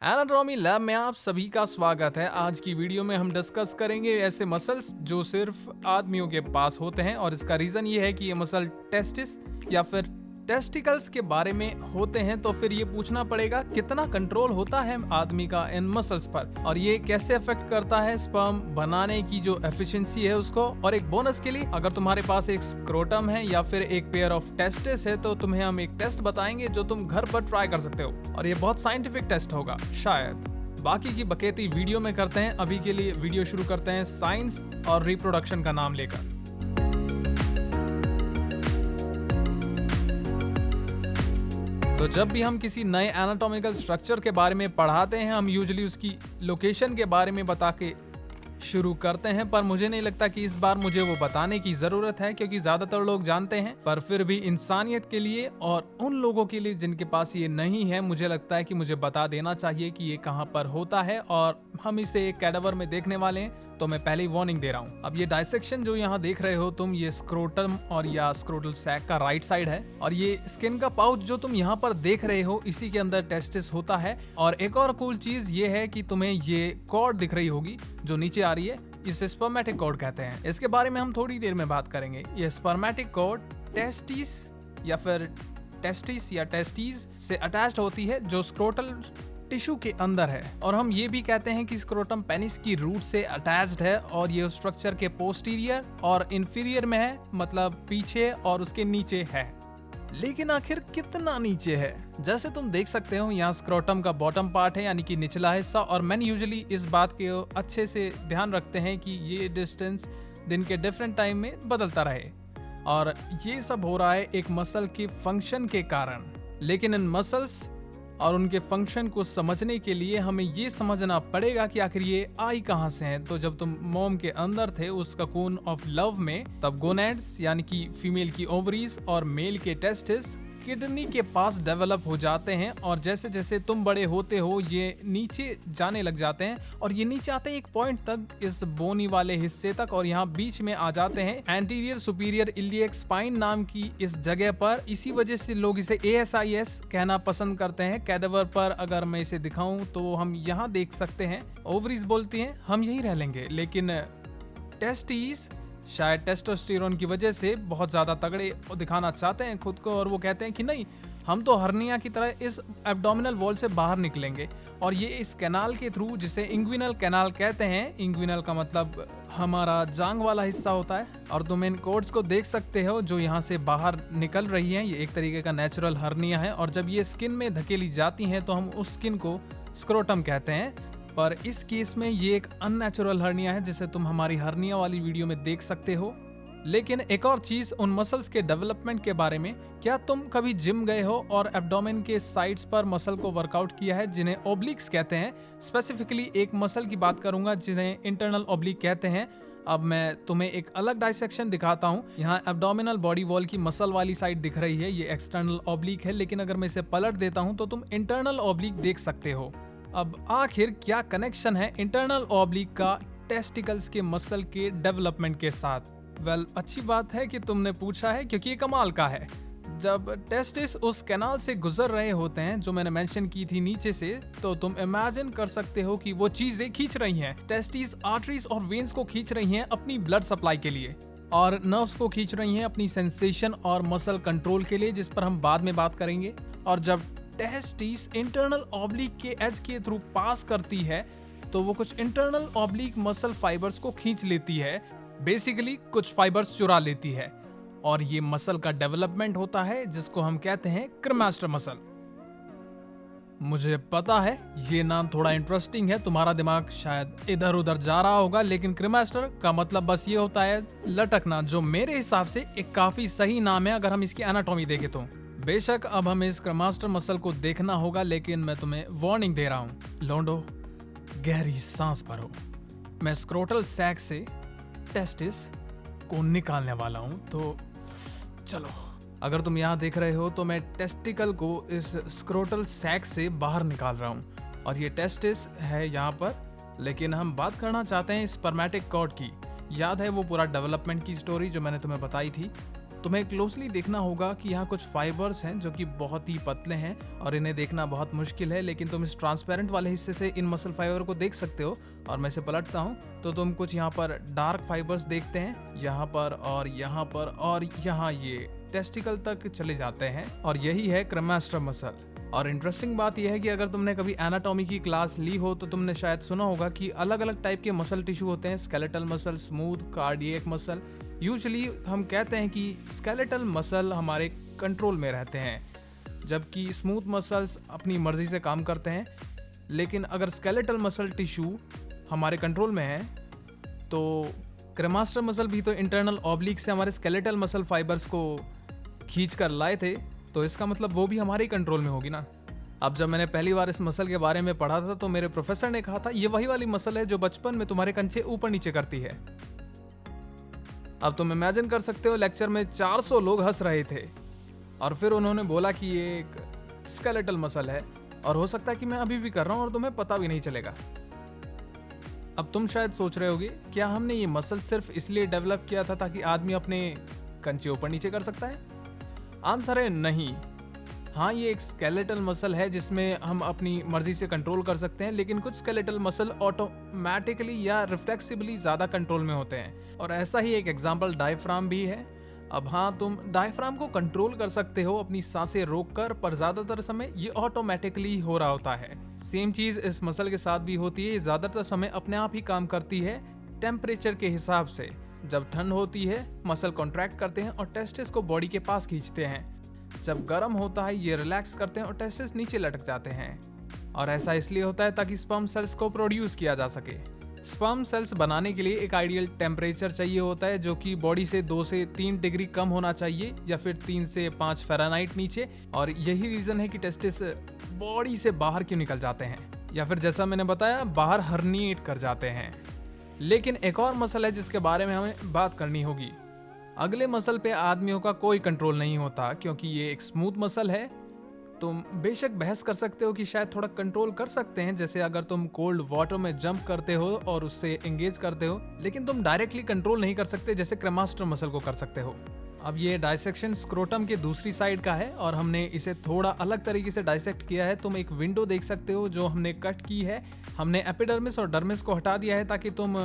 Anatomy lab में आप सभी का स्वागत है। आज की वीडियो में हम डिस्कस करेंगे ऐसे मसल्स जो सिर्फ आदमियों के पास होते हैं और इसका रीजन ये है कि ये मसल टेस्टिस या फिर टेस्टिकल्स के बारे में होते हैं। तो फिर ये पूछना पड़ेगा कितना कंट्रोल होता है आदमी का इन मसल्स पर और ये कैसे अफेक्ट करता है स्पर्म बनाने की जो एफिशिएंसी है उसको। और एक बोनस के लिए, अगर तुम्हारे पास एक स्क्रोटम है या फिर एक पेयर ऑफ टेस्टिस है तो तुम्हें हम एक टेस्ट बताएंगे जो तुम घर पर ट्राई कर सकते हो और ये बहुत साइंटिफिक टेस्ट होगा शायद। बाकी की बकेती वीडियो में करते हैं। अभी के लिए वीडियो शुरू करते हैं साइंस और रिप्रोडक्शन का नाम लेकर। तो जब भी हम किसी नए एनाटॉमिकल स्ट्रक्चर के बारे में पढ़ाते हैं हम यूजुअली उसकी लोकेशन के बारे में बता के शुरू करते हैं, पर मुझे नहीं लगता कि इस बार मुझे वो बताने की जरूरत है क्योंकि ज्यादातर लोग जानते हैं। पर फिर भी इंसानियत के लिए और उन लोगों के लिए जिनके पास ये नहीं है, मुझे लगता है कि मुझे बता देना चाहिए कि ये कहाँ पर होता है और हम इसे एक कैडावर में देखने वाले हैं। तो मैं पहले ही वार्निंग दे रहा हूँ। अब ये डायसेक्शन जो यहाँ देख रहे हो तुम, ये स्क्रोटम और या स्क्रोटल सैक का राइट साइड है और ये स्किन का पाउच जो तुम यहाँ पर देख रहे हो इसी के अंदर टेस्टिस होता है। और एक और कूल चीज ये है कि तुम्हें ये कॉर्ड दिख रही होगी जो नीचे आ रही है, इसे स्पर्मेटिक कॉर्ड कहते हैं। इसके बारे में हम थोड़ी देर में बात करेंगे। ये स्पर्मेटिक कॉर्ड टेस्टिस या फिर टेस्टिस या टेस्टीज से अटैच्ड होती है जो स्क्रोटल टिश्यू के अंदर है। और हम ये भी कहते हैं कि स्क्रोटम पेनिस की रूट से अटैच्ड है और ये स्ट्रक्चर के पोस्टीरियर और इंफीरियर में है, मतलब पीछे और उसके नीचे है। लेकिन आखिर कितना नीचे है? जैसे तुम देख सकते हो यहाँ स्क्रोटम का बॉटम पार्ट है यानी कि निचला हिस्सा, और मैन यूजुअली इस बात के अच्छे से ध्यान रखते हैं कि ये डिस्टेंस दिन के डिफरेंट टाइम में बदलता रहे और ये सब हो रहा है एक मसल के फंक्शन के कारण। लेकिन इन मसल्स और उनके फंक्शन को समझने के लिए हमें ये समझना पड़ेगा कि आखिर ये आई कहाँ से हैं। तो जब तुम मोम के अंदर थे उस ककून ऑफ लव में, तब गोनेड्स यानी कि फीमेल की ओवरीज और मेल के टेस्टिस किडनी के पास डेवलप हो जाते हैं और जैसे जैसे तुम बड़े होते हो ये नीचे जाने लग जाते हैं और ये नीचे आते हैं एक पॉइंट तक इस बोनी वाले हिस्से तक और यहाँ बीच में आ जाते हैं एंटीरियर सुपीरियर इलियक स्पाइन नाम की इस जगह पर। इसी वजह से लोग इसे ASIS कहना पसंद करते हैं। कैडावर पर अगर मैं इसे दिखाऊं तो हम यहाँ देख सकते हैं ओवरीज बोलती हैं हम यही रह लेंगे, लेकिन टेस्टीज शायद टेस्टोस्टेरोन की वजह से बहुत ज्यादा तगड़े दिखाना चाहते हैं खुद को और वो कहते हैं कि नहीं, हम तो हर्निया की तरह इस एब्डोमिनल वॉल से बाहर निकलेंगे। और ये इस कैनाल के थ्रू, जिसे इंग्विनल कैनाल कहते हैं, इंग्विनल का मतलब हमारा जांग वाला हिस्सा होता है, और तुम इन कोड्स को देख सकते हो जो यहाँ से बाहर निकल रही हैं। ये एक तरीके का नेचुरल हर्निया है और जब ये स्किन में धकेली जाती हैं तो हम उस स्किन को स्क्रोटम कहते हैं। पर इस केस में ये एक अननेचुरल हर्निया है जिसे तुम हमारी हर्निया वाली वीडियो में देख सकते हो। लेकिन एक और चीज उन मसल्स के डेवलपमेंट के बारे में, क्या तुम कभी जिम गए हो और एब्डोमेन के साइड्स पर मसल को वर्कआउट किया है जिन्हें ओब्लिक्स कहते हैं? स्पेसिफिकली एक मसल की बात करूंगा जिन्हें इंटरनल ओब्लिक कहते हैं। अब मैं तुम्हें एक अलग डाइसेक्शन दिखाता हूँ। यहाँ एब्डोमिनल बॉडी वॉल की मसल वाली साइड दिख रही है, ये एक्सटर्नल ओब्लिक है, लेकिन अगर मैं इसे पलट देता हूँ तो तुम इंटरनल ओब्लिक देख सकते हो। अब आखिर क्या कनेक्शन है इंटरनल ओब्लिक का टेस्टिकल्स के मसल के डेवलपमेंट के साथ? वेल, अच्छी बात है कि तुमने पूछा है क्योंकि ये कमाल का है। जब टेस्टिस उस कैनाल से गुजर रहे होते हैं जो मैंने मेंशन की थी नीचे से, तो तुम इमेजिन कर सकते हो कि वो चीजें खींच रही हैं। टेस्टिस आर्टरीज और वेन्स को खींच रही हैं अपनी ब्लड सप्लाई के लिए और नर्व्स को खींच रही हैं अपनी सेंसेशन और मसल कंट्रोल के लिए, जिस पर हम बाद में बात करेंगे। और जब टेस्टिस इंटरनल ऑब्लिक के एज के थ्रू पास करती है तो वो कुछ इंटरनल ऑब्लिक मसल फाइबर्स को खींच लेती है, बेसिकली कुछ फाइबर्स चुरा लेती है और ये मसल का डेवलपमेंट होता है जिसको हम कहते हैं क्रेमास्टर मसल। मुझे पता है ये नाम थोड़ा इंटरेस्टिंग है, तुम्हारा दिमाग शायद इधर उधर जा रहा होगा, लेकिन क्रेमास्टर का मतलब बस ये होता है लटकना, जो मेरे हिसाब से एक काफी सही नाम है अगर हम इसकी एनाटॉमी देखें तो। बेशक अब हमें इस क्रेमास्टर मसल को देखना होगा, लेकिन मैं तुम्हें वार्निंग दे रहा हूँ, लोंडो गहरी सांस भरो। मैं स्क्रोटल सैक से टेस्टिस को निकालने वाला हूँ, तो चलो। अगर तुम यहाँ देख रहे हो तो मैं टेस्टिकल को इस स्क्रोटल सैक से बाहर निकाल रहा हूँ और ये टेस्टिस है यहाँ पर। लेकिन हम बात करना चाहते हैं स्पर्मेटिक कॉर्ड की। याद है वो पूरा डेवलपमेंट की स्टोरी जो मैंने तुम्हें बताई थी? तुम्हें क्लोजली देखना होगा कि यहाँ कुछ फाइबर्स हैं जो कि बहुत ही पतले हैं और इन्हें देखना बहुत मुश्किल है, लेकिन तुम इस ट्रांसपेरेंट वाले हिस्से से इन मसल फाइबर को देख सकते हो। और मैं इसे पलटता हूँ तो तुम कुछ यहाँ पर डार्क फाइबर्स देखते हैं, यहाँ पर और यहाँ पर, और यहाँ ये टेस्टिकल तक चले जाते हैं, और यही है क्रेमास्टर मसल। और इंटरेस्टिंग बात यह है कि अगर तुमने कभी एनाटॉमी की क्लास ली हो तो तुमने शायद सुना होगा कि अलग अलग टाइप के मसल टिश्यू होते हैं, skeletal muscle, smooth, cardiac muscle. Usually हम कहते हैं कि स्केलेटल मसल हमारे कंट्रोल में रहते हैं, जबकि स्मूथ मसल्स अपनी मर्जी से काम करते हैं। लेकिन अगर स्केलेटल मसल टिश्यू हमारे कंट्रोल में है तो क्रेमास्टर मसल भी तो इंटरनल ऑब्लिक से हमारे स्केलेटल मसल फाइबर्स को खींच कर लाए थे, तो इसका मतलब वो भी हमारे कंट्रोल में होगी ना। अब जब मैंने पहली बार इस मसल के बारे में पढ़ा था तो मेरे प्रोफेसर ने कहा था ये वही वाली मसल है जो बचपन में तुम्हारे कंचे ऊपर नीचे करती है। अब तुम इमेजिन कर सकते हो लेक्चर में 400 लोग हंस रहे थे और फिर उन्होंने बोला कि ये एक स्केलेटल मसल है, और हो सकता है कि मैं अभी भी कर रहा हूँ और तुम्हें पता भी नहीं चलेगा। अब तुम शायद सोच रहे होगे क्या हमने ये मसल सिर्फ इसलिए डेवलप किया था ताकि आदमी अपने कंचे ऊपर नीचे कर सकता है? आंसर है नहीं। हाँ, ये एक स्केलेटल मसल है जिसमें हम अपनी मर्जी से कंट्रोल कर सकते हैं, लेकिन कुछ स्केलेटल मसल ऑटोमेटिकली या रिफ्लेक्सिबली ज़्यादा कंट्रोल में होते हैं, और ऐसा ही एक एग्जांपल डायफ्राम भी है। अब हाँ, तुम डायफ्राम को कंट्रोल कर सकते हो अपनी सांसें रोककर, पर ज़्यादातर समय ये ऑटोमेटिकली हो रहा होता है। सेम चीज़ इस मसल के साथ भी होती है, ज़्यादातर समय अपने आप ही काम करती है टेम्परेचर के हिसाब से। जब ठंड होती है मसल कॉन्ट्रैक्ट करते हैं और टेस्टिस को बॉडी के पास खींचते हैं, जब गर्म होता है ये रिलैक्स करते हैं और टेस्टिस नीचे लटक जाते हैं। और ऐसा इसलिए होता है ताकि स्पर्म सेल्स को प्रोड्यूस किया जा सके। स्पर्म सेल्स बनाने के लिए एक आइडियल टेम्परेचर चाहिए होता है जो कि बॉडी से 2 से 3 डिग्री कम होना चाहिए, या फिर 3 से 5 फ़ारेनहाइट नीचे। और यही रीज़न है कि टेस्टिस बॉडी से बाहर क्यों निकल जाते हैं, या फिर जैसा मैंने बताया बाहर हर्निएट कर जाते हैं। लेकिन एक और मसल है जिसके बारे में हमें बात करनी होगी। अगले मसल पे आदमियों का कोई कंट्रोल नहीं होता क्योंकि ये एक स्मूथ मसल है। तुम बेशक बहस कर सकते हो कि शायद थोड़ा कंट्रोल कर सकते हैं, जैसे अगर तुम कोल्ड वाटर में जंप करते हो और उससे एंगेज करते हो, लेकिन तुम डायरेक्टली कंट्रोल नहीं कर सकते जैसे क्रेमास्टर मसल को कर सकते हो। अब ये डाइसेक्शन स्क्रोटम के दूसरी साइड का है और हमने इसे थोड़ा अलग तरीके से डाइसेक्ट किया है। तुम एक विंडो देख सकते हो जो हमने कट की है। हमने एपिडर्मिस और डर्मिस को हटा दिया है ताकि तुम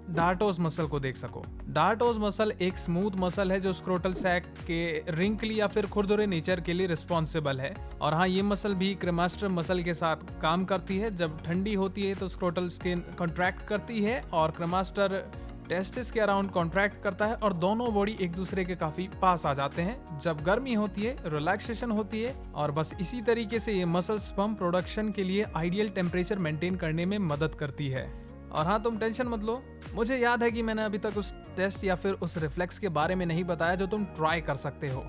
डार्टोस मसल को देख सको। डार्टोस मसल एक स्मूथ मसल है जो स्क्रोटल सैक के रिंकली या फिर खुरदुरे नेचर के लिए रिस्पॉन्सिबल है। और हाँ, ये मसल भी क्रेमास्टर मसल के साथ काम करती है। जब ठंडी होती है तो स्क्रोटल स्किन कॉन्ट्रैक्ट करती है और क्रेमास्टर टेस्टिस के अराउंड कॉन्ट्रैक्ट करता है और दोनों बॉडी एक दूसरे के काफी पास आ जाते हैं। जब गर्मी होती है रिलैक्सेशन होती है, और बस इसी तरीके से ये मसल स्पर्म प्रोडक्शन के लिए आइडियल टेम्परेचर मेंटेन करने में मदद करती है। और हाँ, तुम टेंशन मत लो, मुझे याद है कि मैंने अभी तक उस टेस्ट या फिर उस रिफ्लेक्स के बारे में नहीं बताया जो तुम ट्राई कर सकते हो।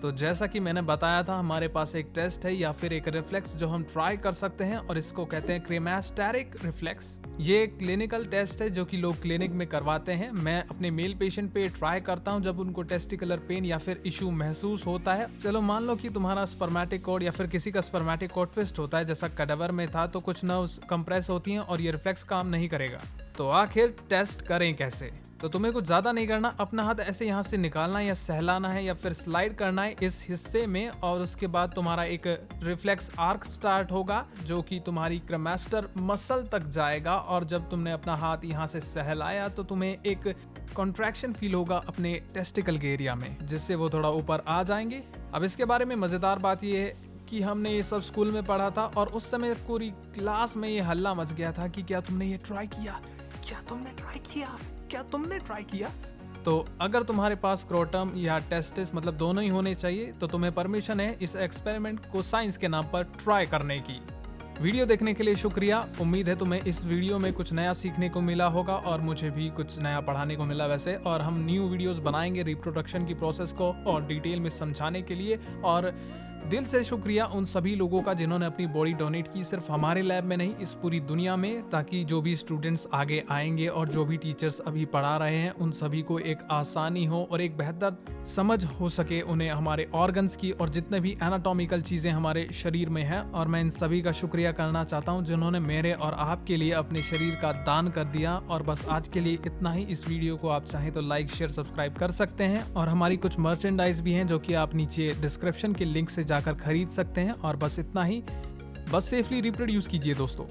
तो जैसा कि मैंने बताया था, हमारे पास एक टेस्ट है या फिर एक रिफ्लेक्स जो हम ट्राई कर सकते हैं और इसको कहते हैं क्रेमास्टेरिक रिफ्लेक्स। ये एक क्लिनिकल टेस्ट है जो कि लोग क्लिनिक में करवाते हैं। मैं अपने मेल पेशेंट पे ट्राई करता हूं जब उनको टेस्टिकुलर पेन या फिर इशू महसूस होता है। चलो मान लो कि तुम्हारा स्पर्मेटिक कॉर्ड या फिर किसी का स्पर्मेटिक कॉर्ड ट्विस्ट होता है जैसा कैडावर में था, तो कुछ नर्व्स कंप्रेस होती हैं और ये रिफ्लेक्स काम नहीं करेगा। तो आखिर टेस्ट करें कैसे? तो तुम्हें कुछ ज्यादा नहीं करना, अपना हाथ ऐसे यहाँ से निकालना या सहलाना है या फिर स्लाइड करना है इस हिस्से में, और उसके बाद तुम्हारा एक रिफ्लेक्स आर्क स्टार्ट होगा जो कि तुम्हारी क्रेमास्टर मसल तक जाएगा। और जब तुमने अपना हाथ यहाँ से सहलाया तो तुम्हें एक कॉन्ट्रैक्शन फील होगा अपने टेस्टिकल के एरिया में, जिससे वो थोड़ा ऊपर आ जाएंगे। अब इसके बारे में मजेदार बात ये है कि हमने ये सब स्कूल में पढ़ा था और उस समय पूरी क्लास में ये हल्ला मच गया था कि क्या तुमने ये ट्राई किया, क्या तुमने ट्राई किया, क्या तुमने ट्राई किया। तो अगर तुम्हारे पास स्क्रोटम या टेस्टिस मतलब दोनों ही होने चाहिए तो तुम्हें परमिशन है इस एक्सपेरिमेंट को साइंस के नाम पर ट्राई करने की। वीडियो देखने के लिए शुक्रिया। उम्मीद है तुम्हें इस वीडियो में कुछ नया सीखने को मिला होगा और मुझे भी कुछ नया पढ़ाने को मिला वैसे। और हम न्यू वीडियोस बनाएंगे रिप्रोडक्शन की प्रोसेस को और डिटेल में समझाने के लिए। और दिल से शुक्रिया उन सभी लोगों का जिन्होंने अपनी बॉडी डोनेट की, सिर्फ हमारे लैब में नहीं, इस पूरी दुनिया में, ताकि जो भी स्टूडेंट्स आगे आएंगे और जो भी टीचर्स अभी पढ़ा रहे हैं उन सभी को एक आसानी हो और एक बेहतर समझ हो सके उन्हें हमारे ऑर्गन्स की और जितने भी एनाटॉमिकल चीज़ें हमारे शरीर में हैं। और मैं इन सभी का शुक्रिया करना चाहता हूं जिन्होंने मेरे और आपके लिए अपने शरीर का दान कर दिया। और बस आज के लिए इतना ही। इस वीडियो को आप चाहें तो लाइक शेयर सब्सक्राइब कर सकते हैं और हमारी कुछ मर्चेंडाइज भी हैं जो कि आप नीचे डिस्क्रिप्शन के लिंक से जाकर खरीद सकते हैं। और बस इतना ही। बस सेफली रिप्रोड्यूस कीजिए दोस्तों।